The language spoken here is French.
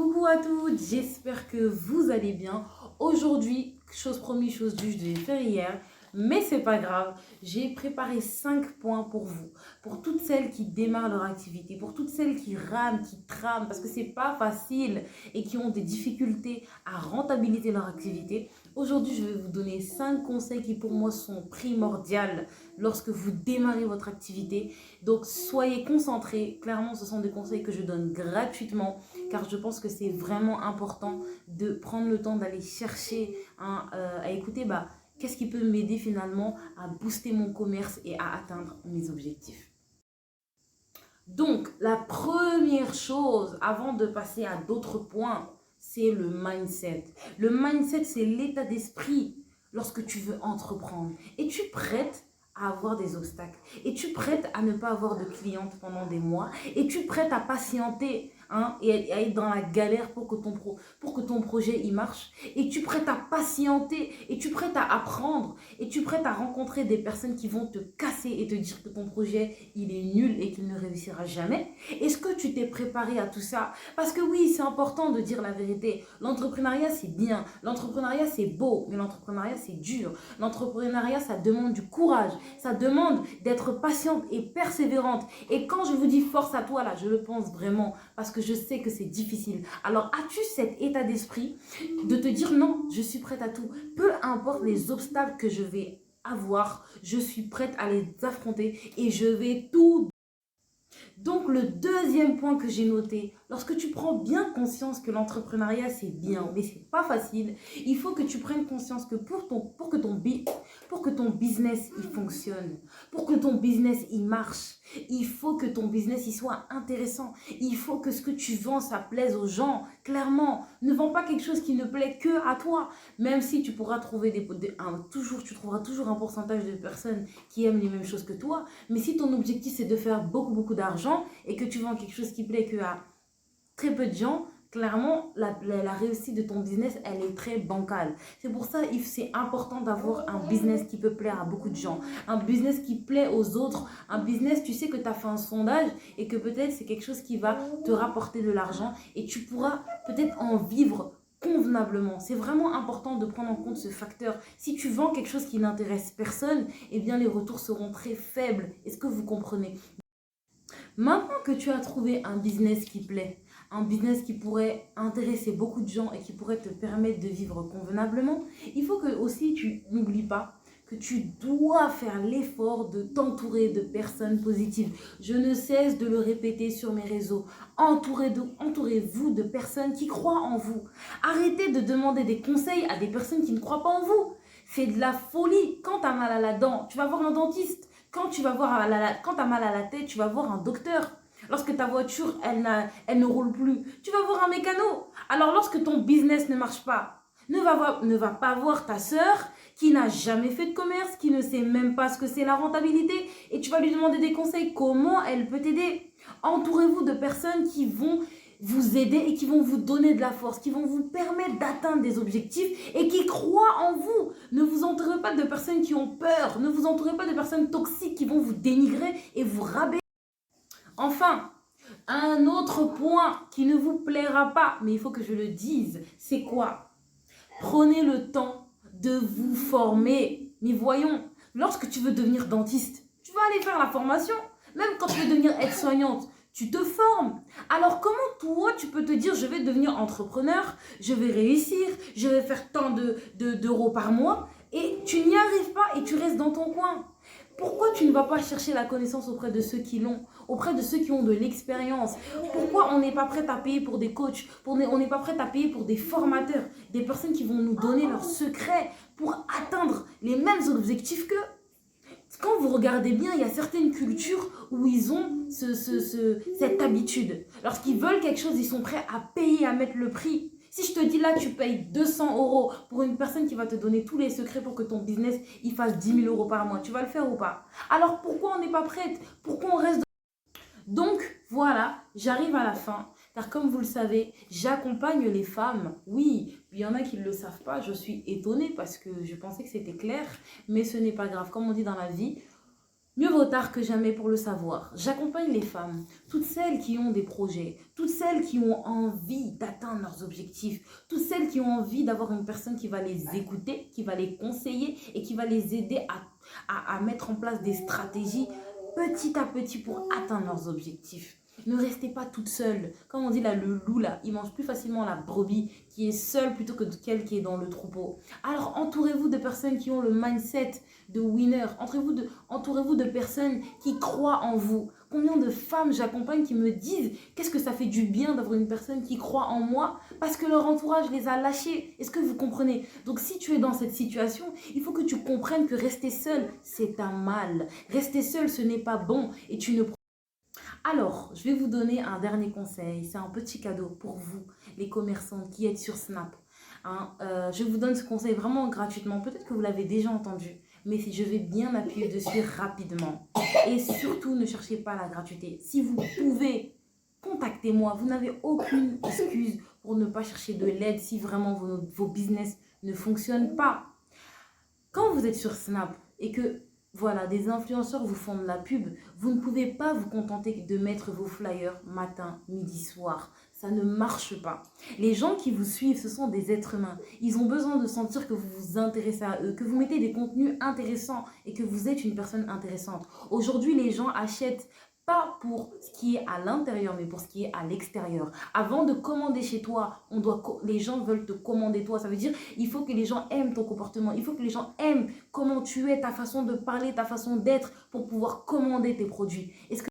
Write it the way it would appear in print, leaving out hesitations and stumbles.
Coucou à toutes, j'espère que vous allez bien. Aujourd'hui, chose promise, chose due, je devais faire hier, mais c'est pas grave. J'ai préparé 5 points pour vous, pour toutes celles qui démarrent leur activité, pour toutes celles qui rament, qui trament, parce que c'est pas facile et qui ont des difficultés à rentabiliser leur activité. Aujourd'hui, je vais vous donner 5 conseils qui pour moi sont primordiaux lorsque vous démarrez votre activité. Donc, soyez concentrés. Clairement, ce sont des conseils que je donne gratuitement car je pense que c'est vraiment important de prendre le temps d'aller chercher, à écouter qu'est-ce qui peut m'aider finalement à booster mon commerce et à atteindre mes objectifs. Donc, la première chose, avant de passer à d'autres points, c'est le mindset. Le mindset, c'est l'état d'esprit lorsque tu veux entreprendre. Es-tu prête à avoir des obstacles? Es-tu prête à ne pas avoir de clientes pendant des mois? Es-tu prête à patienter et à être dans la galère pour que ton projet y marche? Es-tu prête à patienter? Es-tu prête à apprendre? Es-tu prête à rencontrer des personnes qui vont te casser et te dire que ton projet il est nul et qu'il ne réussira jamais? Est-ce que tu t'es préparé à tout ça? Parce que oui, c'est important de dire la vérité. L'entrepreneuriat, c'est bien. L'entrepreneuriat, c'est beau. Mais l'entrepreneuriat, c'est dur. L'entrepreneuriat, ça demande du courage. Ça demande d'être patiente et persévérante. Et quand je vous dis force à toi, là, je le pense vraiment. Parce que je sais que c'est difficile. Alors, as-tu cet état d'esprit de te dire non, je suis prête à tout. Peu importe les obstacles que je vais avoir, je suis prête à les affronter et je vais tout. Donc, le deuxième point que j'ai noté, lorsque tu prends bien conscience que l'entrepreneuriat, c'est bien, mais c'est pas facile, il faut que tu prennes conscience que pour que ton business il fonctionne, pour que ton business il marche, il faut que ton business il soit intéressant. Il faut que ce que tu vends, ça plaise aux gens. Clairement, ne vends pas quelque chose qui ne plaît que à toi. Même si tu pourras trouver tu trouveras toujours un pourcentage de personnes qui aiment les mêmes choses que toi. Mais si ton objectif c'est de faire beaucoup d'argent et que tu vends quelque chose qui plaît que à très peu de gens, clairement, la réussite de ton business, elle est très bancale. C'est pour ça que c'est important d'avoir un business qui peut plaire à beaucoup de gens. Un business qui plaît aux autres. Un business, tu sais que tu as fait un sondage et que peut-être c'est quelque chose qui va te rapporter de l'argent et tu pourras peut-être en vivre convenablement. C'est vraiment important de prendre en compte ce facteur. Si tu vends quelque chose qui n'intéresse personne, eh bien les retours seront très faibles. Est-ce que vous comprenez? Maintenant que tu as trouvé un business qui plaît, un business qui pourrait intéresser beaucoup de gens et qui pourrait te permettre de vivre convenablement, il faut que aussi tu n'oublies pas que tu dois faire l'effort de t'entourer de personnes positives. Je ne cesse de le répéter sur mes réseaux. Entourez-vous de personnes qui croient en vous. Arrêtez de demander des conseils à des personnes qui ne croient pas en vous. Fais de la folie. Quand tu as mal à la dent, tu vas voir un dentiste. Quand tu as mal à la tête, tu vas voir un docteur. Lorsque ta voiture, elle ne roule plus, tu vas voir un mécano. Alors, lorsque ton business ne marche pas, ne va pas voir ta sœur qui n'a jamais fait de commerce, qui ne sait même pas ce que c'est la rentabilité et tu vas lui demander des conseils. Comment elle peut t'aider? Entourez-vous de personnes qui vont vous aider et qui vont vous donner de la force, qui vont vous permettre d'atteindre des objectifs et qui croient en vous. Ne vous entourez pas de personnes qui ont peur, ne vous entourez pas de personnes toxiques qui vont vous dénigrer et vous rabaisser. Enfin, un autre point qui ne vous plaira pas, mais il faut que je le dise, c'est quoi? Prenez le temps de vous former. Mais voyons, lorsque tu veux devenir dentiste, tu vas aller faire la formation. Même quand tu veux devenir aide-soignante, tu te formes. Alors comment toi, tu peux te dire, je vais devenir entrepreneur, je vais réussir, je vais faire tant d'euros par mois, et tu n'y arrives pas et tu restes dans ton coin? Pourquoi tu ne vas pas chercher la connaissance auprès de ceux qui l'ont, auprès de ceux qui ont de l'expérience? Pourquoi on n'est pas prêt à payer pour des coachs? On n'est pas prêt à payer pour des formateurs, des personnes qui vont nous donner leurs secrets pour atteindre les mêmes objectifs qu'eux? Quand vous regardez bien, il y a certaines cultures où ils ont cette habitude. Lorsqu'ils veulent quelque chose, ils sont prêts à payer, à mettre le prix. Si je te dis là, tu payes 200 euros pour une personne qui va te donner tous les secrets pour que ton business il fasse 10 000 euros par mois, tu vas le faire ou pas? Alors pourquoi on n'est pas prête? Pourquoi on reste... Donc voilà, j'arrive à la fin. Car comme vous le savez, j'accompagne les femmes. Oui, il y en a qui ne le savent pas. Je suis étonnée parce que je pensais que c'était clair. Mais ce n'est pas grave. Comme on dit dans la vie, Mieux vaut tard que jamais pour le savoir. J'accompagne les femmes, toutes celles qui ont des projets, toutes celles qui ont envie d'atteindre leurs objectifs, toutes celles qui ont envie d'avoir une personne qui va les écouter, qui va les conseiller et qui va les aider à mettre en place des stratégies petit à petit pour atteindre leurs objectifs. Ne restez pas toute seule. Comme on dit là, le loup là, il mange plus facilement la brebis qui est seule plutôt que qu'elle qui est dans le troupeau. Alors entourez-vous de personnes qui ont le mindset de winner. Entourez-vous de personnes qui croient en vous. Combien de femmes j'accompagne qui me disent qu'est-ce que ça fait du bien d'avoir une personne qui croit en moi parce que leur entourage les a lâchés. Est-ce que vous comprenez? Donc si tu es dans cette situation, il faut que tu comprennes que rester seul, c'est un mal. Rester seul, ce n'est pas bon et tu ne. Alors, je vais vous donner un dernier conseil. C'est un petit cadeau pour vous, les commerçantes qui êtes sur Snap. Hein, je vous donne ce conseil vraiment gratuitement. Peut-être que vous l'avez déjà entendu, mais si je vais bien appuyer dessus rapidement. Et surtout, ne cherchez pas la gratuité. Si vous pouvez, contactez-moi. Vous n'avez aucune excuse pour ne pas chercher de l'aide si vraiment vos business ne fonctionnent pas. Quand vous êtes sur Snap et que voilà, des influenceurs vous font de la pub, vous ne pouvez pas vous contenter de mettre vos flyers matin, midi, soir. Ça ne marche pas. Les gens qui vous suivent, ce sont des êtres humains. Ils ont besoin de sentir que vous vous intéressez à eux, que vous mettez des contenus intéressants et que vous êtes une personne intéressante. Aujourd'hui, les gens achètent pas pour ce qui est à l'intérieur, mais pour ce qui est à l'extérieur. Avant de commander chez toi, les gens veulent te commander toi. Ça veut dire il faut que les gens aiment ton comportement. Il faut que les gens aiment comment tu es, ta façon de parler, ta façon d'être pour pouvoir commander tes produits. Est-ce que